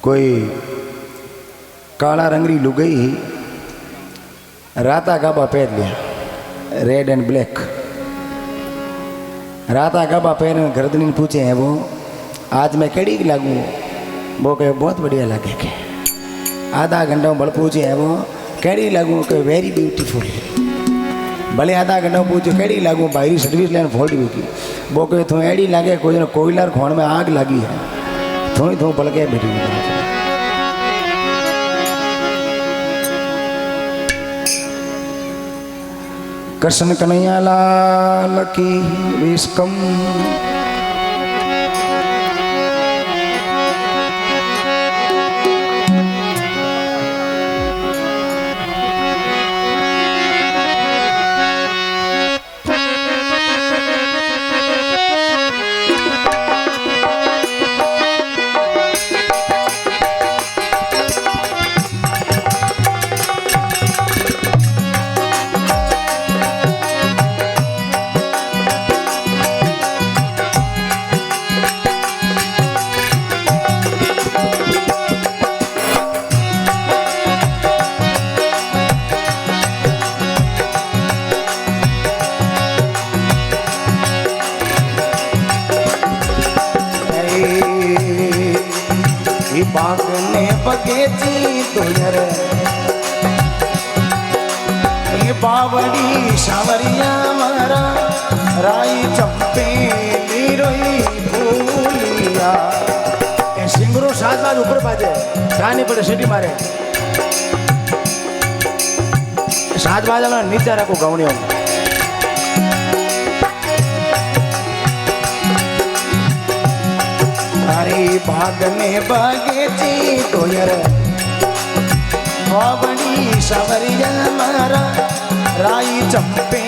कोई काला रंगरी लुगाई राता गाबा पहन लिया, रेड एंड ब्लैक। राता गाबा पहन गर्दनी पूछे हैं वो आज मैं केड़ी लागू? वो कहे बहुत बढ़िया लगे के। आधा घंटा बड़ पूछे हैं वो केड़ी लागू? के वेरी ब्यूटीफुल। भले आधा घंटा पूछे केड़ी लागू? बाहरी सर्विस लाइन फोड़ दी की। वो कहे तू एड़ी लगे कोई कोयलार खोण में आग लगी है, थोड़ी थो बलके बैठी। कृष्ण कन्हैया लाल की विस्कम। बागने बगेची तुझर ये बावड़ी सावरिया मारा राई चंपे नीरोई फूलिया। सिंगरो साथ बाज ऊपर बाजे रानी पड़े सीटी मारे साथ बाजा नीचे रखो गवनियों। अरे भागने बगेची तोयर बावड़ी सावरिया मारा राई चंपे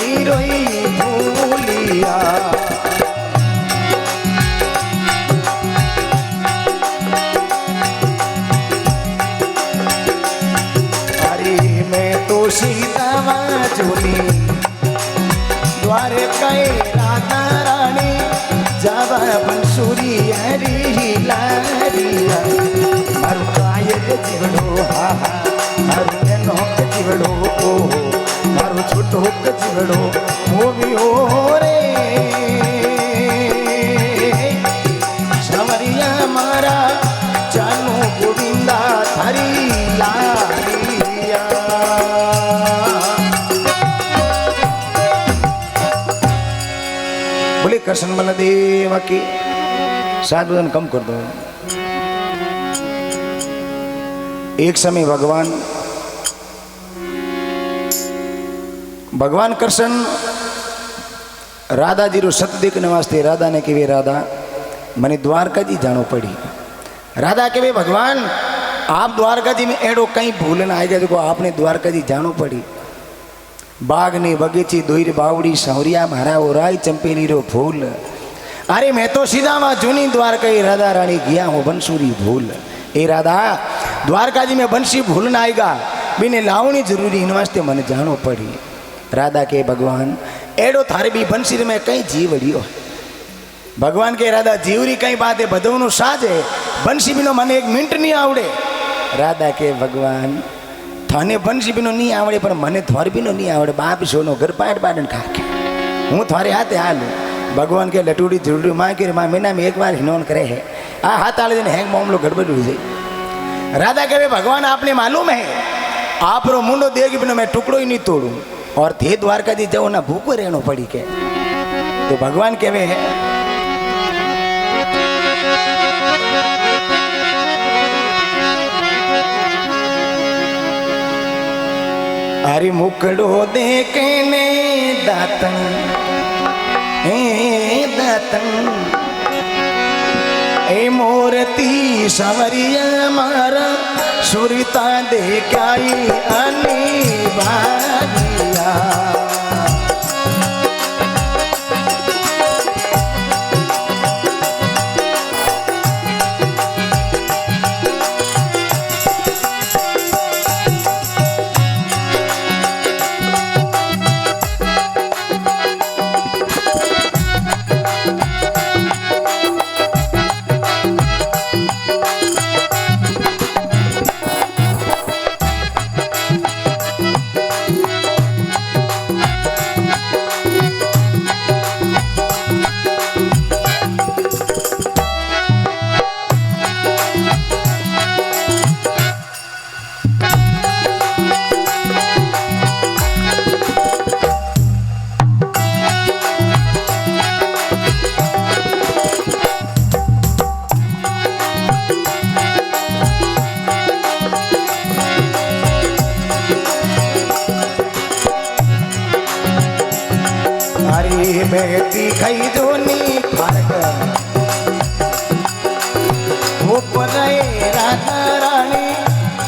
नीरोई फूलिया। अरे मैं तो सीता चुनी द्वारे कई राधा रानी जावा बंसुरी हरी लारिया। मारू कायक जीवड़ो हा हा, मारू नैनो जीवड़ो ओ, मारू छोटो जीवड़ो वो भी हो रे। सावरिया मारा चालू गोविंदा थारी लारिया। बोले कृष्ण बलदेव की। सात वजन कम कर दो। एक समय भगवान कृष्ण राधा जी रो सत देखने वास्ते राधा ने कहे राधा मने द्वारका जी जानो पड़ी। राधा कहे भगवान आप द्वारका जी में एड़ो कहीं भूल ना आएगा जो आपने द्वारका जी जानो पड़ी। बाग ने बगीची दोईर बावड़ी सावरिया मारा वो राय चंपेली रो फूल। अरे मैं तो सीधा वहां जूनी द्वारका राधा रानी गया हूँ बंसूरी भूल। ए राधा द्वारका जी में बंसी भूल ना आएगा बिने लावनी जरूरी इन वास्ते मन जानो पड़ी। राधा के भगवान एड़ो थारे भी बंसी में कई जीवड़ियो। भगवान के राधा जीवरी कई बात है बधवनु साज है बंसी बिनो मन एक मिनट नहीं आवड़े। राधा के भगवान थाने बंसी बिनो नहीं आवड़े पर मने थोर बिनो नहीं आवड़े। बाप सोनो घर पाट पाटन खाके हूँ थारे हाथे हाल। भगवान के लटूड़ी जुड़ी माँ के माँ महीना में एक बार हिनौन करे है आ हाथ आले दिन हैंग मामलो गड़बड़ हो जाए। राधा कहे भगवान आपने मालूम है आप रो मुंडो देगी बिनो मैं टुकड़ो ही नहीं तोड़ू और थे द्वारका जी जाओ ना भूखो रहनो पड़ी के। तो भगवान कहे है अरे मुकड़ो देखने दातन दातन ए मूर्ति सावरिया मारा सुरता देखाई अनी भागिया। बेटी खाई जोनी खारक ऊपर राधा रानी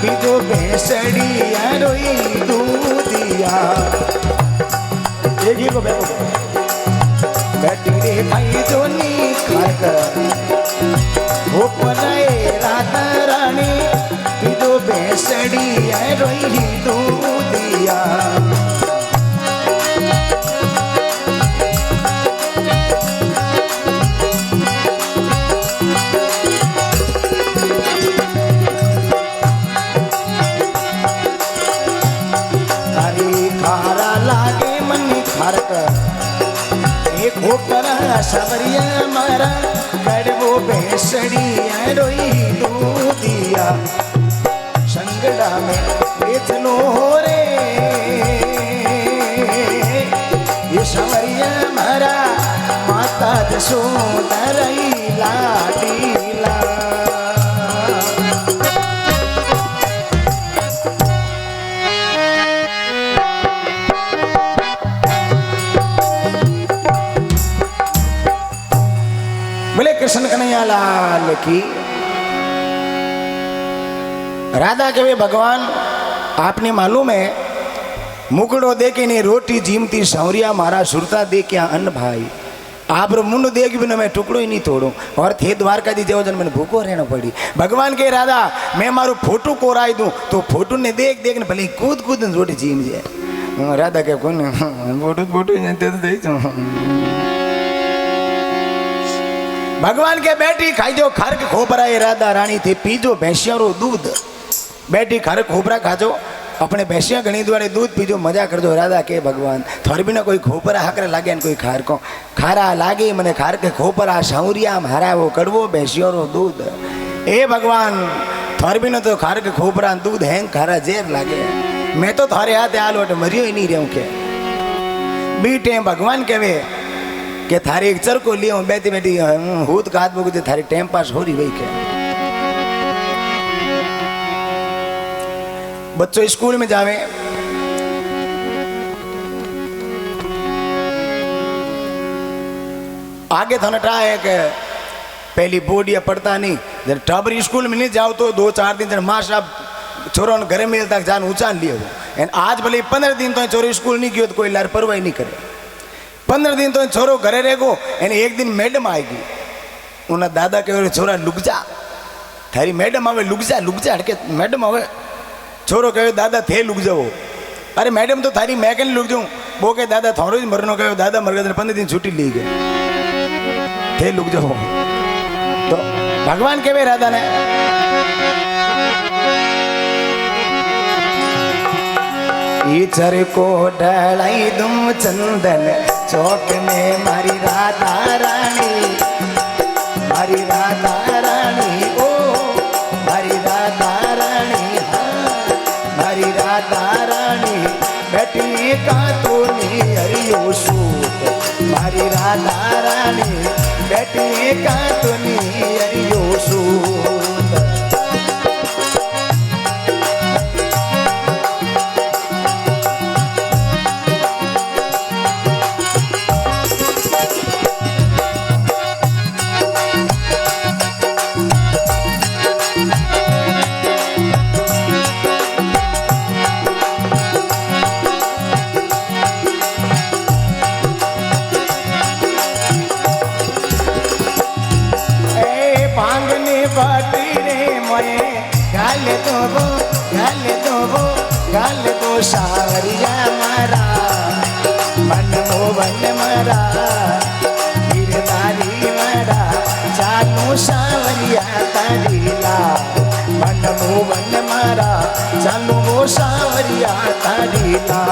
पीजो बेसड़िया रोई दूधिया एक ही को बेटी रे खाई जोनी खारक ऊपर राधा रानी पीजो बेसड़िया रोई दूधिया एक ऊपर सवरिया मारा कड़वो बेसड़िया रोई दूधिया संगड़ा में बेचनो हो रे ये सवरिया मारा माता जसोदा लाडीला बोले कृष्ण कन्हैया लाल की। राधा के वे भगवान आपने मालूम है मुकड़ो दे के नहीं रोटी जीमती सौरिया मारा सुरता दे क्या अन्न भाई आप मुंड देख भी मैं टुकड़ो ही नहीं तोड़ू और थे द्वारका जी देवजन मैंने भूखो रहना पड़ी भगवान के राधा मैं मारू फोटो कोराई दूं तो फोटो ने देख देख भले कूद कूद रोटी जीम जाए राधा के कौन फोटो फोटो भगवान के बेटी खाई जो खरक खोपरा राधा रानी थी पीजो भैंसियारो दूध बेटी खरक खोपरा खाजो अपने भैंसिया घनी द्वारे दूध पीजो मजा कर दो राधा के भगवान थोड़ी भी ना कोई खोपरा हकर लागे कोई खार को खारा लागे मने खार के खोपरा सौरिया मारा वो कड़वो भैंसियारो दूध ए भगवान थोड़ी भी ना तो खार के खोपरा दूध है खारा जेर लागे मैं तो थारे हाथ आलो मरियो ही नहीं रहूं के बीटे भगवान कहवे के थारी एक चर को लियो बैठी बैठी हूत का हाथ बोके थारी टाइम पास हो रही वही के बच्चों स्कूल में जावे आगे थाना टा है कि पहली बोर्ड या पढ़ता नहीं जब टाबर स्कूल में नहीं जाओ तो 2-4 दिन जब माँ साहब छोरों घरे में तक जान ऊंचा लिए हो आज भले 15 दिन तो छोरो स्कूल नहीं किया तो कोई लार परवाही नहीं करे 15 दिन तो छोरो घरे रहेगो एक दिन मैडम आएगी उन्हें दादा कहे छोरा लुक जा थारी मैडम आवे लुक जा हटके मैडम आवे छोरो कहे दादा थे लुक जाओ अरे मैडम तो थारी मैं कहीं लुक जाऊँ वो कहे दादा थोड़ो ही मरनो कहे दादा मर गए 15 दिन छुट्टी ली गए थे लुक जाओ तो भगवान के राधा ने चर को डलाई दुम चंदन चौक में मारी राधा रानी ओ मारी राधा रानी हाँ मारी राधा रानी बेटी का तो नहीं हरियो सूत मारी राधा रानी बेटी का तो नहीं हरियो सूत गाल दो सावरिया मारा मन मोहन मारा गिरधारी मारा चालू सावरिया तारीला मन मोहन मारा चालू वो सावरिया तारीला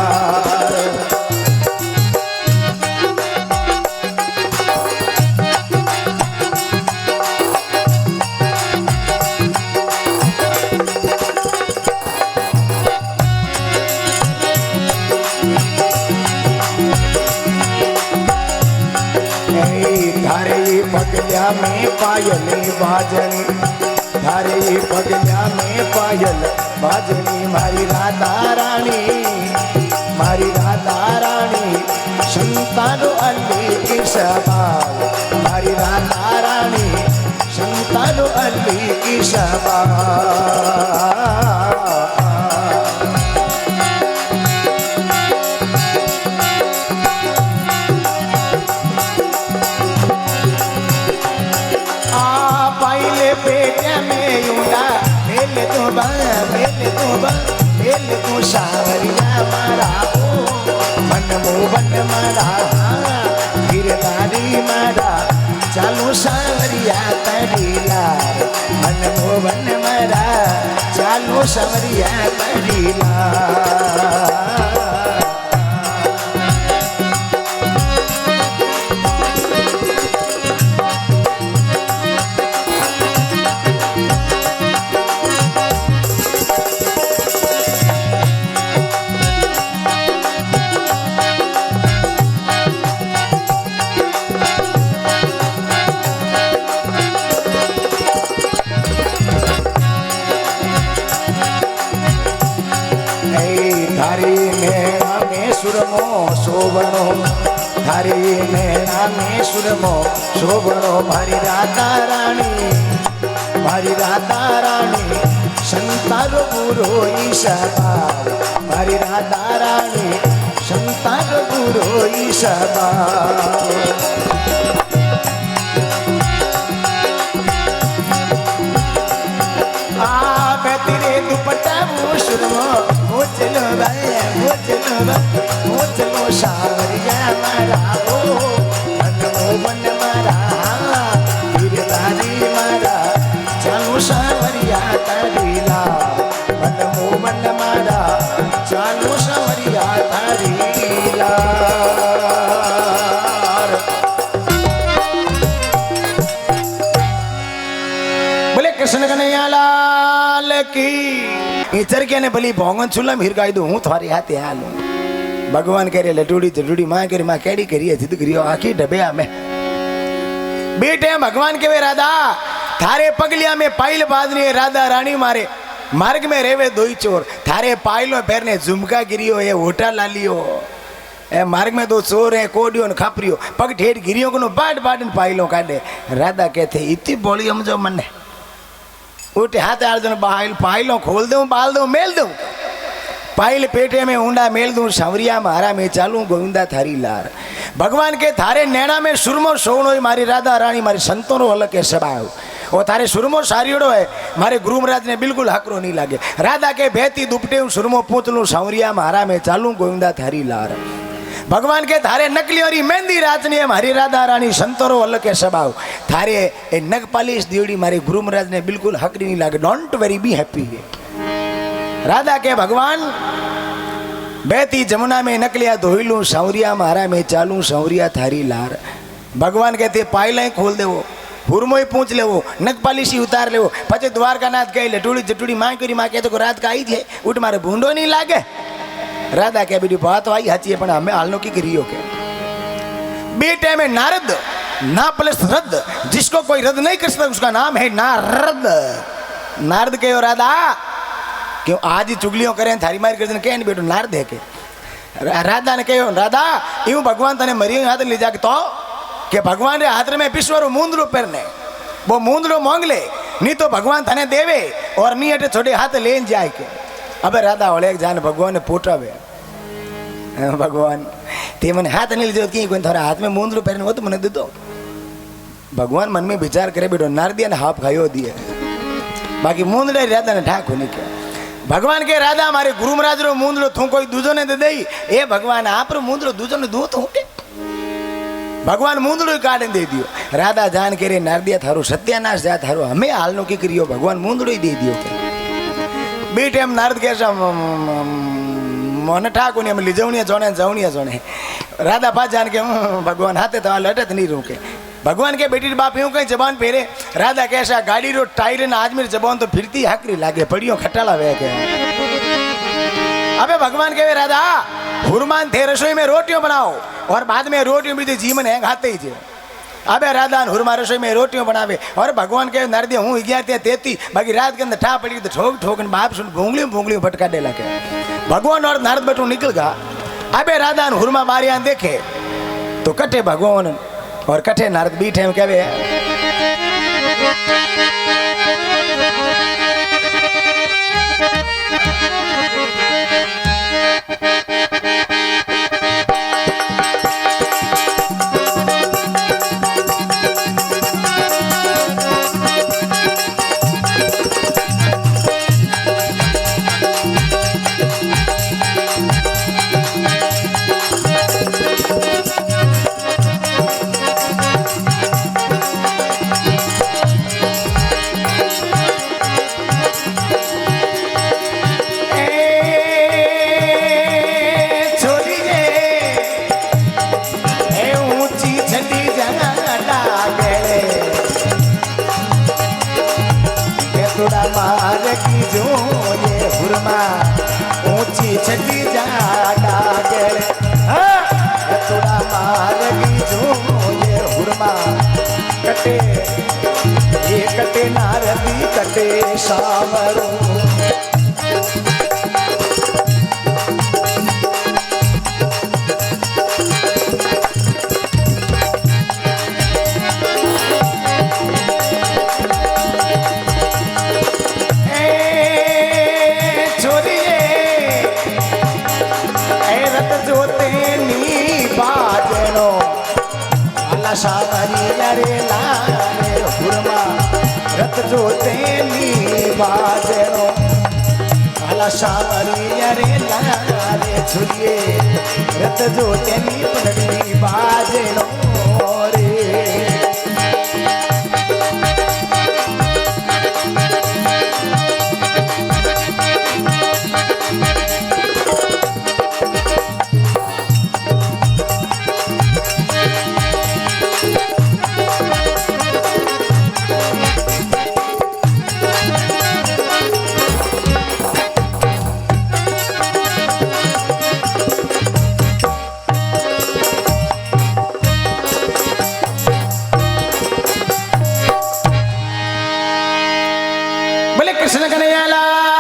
पगलिया में पायल बाजनी थारे पगलिया में पायल बाजनी मारी राधा रानी संतानो अली स्वभाव मारी राधा रानी संतानो अली की स्वभाव मेल तू सावरिया मारा मन मोहन मारा गिरधारी मारा चालू सावरिया तड़ीला मन मोहन मारा चालू सावरिया तड़ीला शोभनो थारी नैना में सुरमो शोभनो मारी राधा रानी संतार गुरु ईशा मारी राधा रानी संतार गुरु ईशा तेरे दुपट्टा सुरमो चलो सावरिया मारा मन मारा गिरधारी मारा चालू सावरिया तड़ीला मन मारा चालू सावरिया तड़ीला बोले कृष्ण कन्हैया लाल की चरकिया ने भली भोंगन चूल्हा हिर गाई दू हूँ थारी हाथे हालू भगवान कह रहे लटूड़ी चटूड़ी माँ कह रही माँ कैडी करिए जिद करियो आखी डबिया में बेटे भगवान के वे राधा थारे पगलिया में पाइल बादनी राधा रानी मारे मार्ग में रेवे दोई चोर थारे पाइलो पैरने झुमका गिरियो ये होटा लालियो ए मार्ग में दो चोर है कोडियो न खापरियो पग ठेठ गिरियो को बाट बाट पाइलो काटे राधा कहते इतनी बोली हम जो मन उठे हाथ आड़ पाइलो खोल दूं बाल दूं मेल दूं पाइल पेटे में ऊंडा मेल दूं सांवरिया मारा में चालू गोविंदा थारी लार भगवान के थारे नैना में सुरमो सोवनो मारी राधा रानी मारी संतों अलग के स्वभाव वो थारे सुरमो सारियोड़ो है मारे गुरु महाराज ने बिल्कुल हकरो नहीं लागे राधा के बेहती दुपटे सुरमो पूतलू सांवरिया मारा में चालू गोविंदा थारी लार भगवान के थारे नकली और मेहंदी राजनी है मारी राधा रानी संतोरो अलग के स्वभाव थारे ए नग पालिश दियोड़ी मारे गुरु महाराज ने बिल्कुल हक नहीं लागे don't very be happy Radha के भगवान बहती जमुना में नकलिया धोईलू सांवरिया मारा में चालू सांवरिया थारी लार भगवान कहते पायला खोल देवो हुरमो पूछ लेवो नग पालिशी उतार लेवो पचे द्वारका नाथ गए लटूड़ी जटूड़ी माँ करी माँ कहते को रात का आई थे उठ मारे भूंडो नहीं लागे राधा क्या बेटी बात आई हाची है पण हमें हालनो की करियो के बेटे में नारद ना प्लस रद्द जिसको कोई रद्द नहीं कर सकता उसका नाम है नारद नारद कहो राधा क्यों आज ही चुगलियों करें थारी मारी कर कह बेटो नारद है के राधा ने कहो राधा यूं भगवान तने मरी हाथ ले जाके तो कि भगवान रे हाथ में पिश्वरो मूंदरो पहने वो मूंदरो मांग ले नहीं तो भगवान तने देवे और नहीं हटे छोटे हाथ ले जाए के अबे राधा वाले जान भगवान ने पोटावे भगवान ते मैंने हाथ नहीं लीजिए कि कोई थोड़ा हाथ में मूंदरो पहने वो तो मैंने दे दो भगवान मन में विचार करे बेटो नारदिया ने हाफ खायो दिए बाकी मूंदड़े राधा ने ठाक होने के भगवान के राधा हमारे गुरु महाराज रो मूंदड़ो थू कोई दूजो ने दे दई ए भगवान आप रो मूंदड़ो दूजो ने दू थू के भगवान मूंदड़ो काट दे दियो राधा जान के रे नारदिया थारो सत्यानाश जा थारो हमें हालनो की करियो भगवान मूंदड़ो ही दे दियो बेटे हम नारद के मन ठाकुर ने लिजवनिया जोने जवनिया जोने राधा पास जान के भगवान हाथे तो लटत नहीं रोके भगवान के बेटी बाप यूं कहीं जबान फेरे राधा कैसा गाड़ी रो टायर न आजमेर जबान तो फिरती हकरी लागे पड़ियो खटाला वे के अबे भगवान के वे राधा हुरमान थे रसोई में रोटियां बनाओ और बाद में रोटियों भी जीवन है खाते ही अबे राधा हुरमा रसोई में रोटियों बनावे और भगवान के नारदिया हूँ 11-33 बाकी रात के अंदर ठा पड़ी तो ठोक ठोक बाप सुन भूंगली फटका दे लगे भगवान और नारद बेटू निकल गया अबे राधा हुरमा मारिया देखे तो कटे भगवान और कठे नारद बीठे हम कहवे मार की जो ये हुरमा ऊंची छटी जाटा गए थोड़ा मार की जो ये हुरमा कटे ये कटे नारदी कटे सावरो सावरी अरे लारे हुरमा रत जो तेली बाजनो आला सावरी अरे लारे छुरिए रत जो तेली पलड़ी बाजनो रे कृष्ण कन्हैया लाल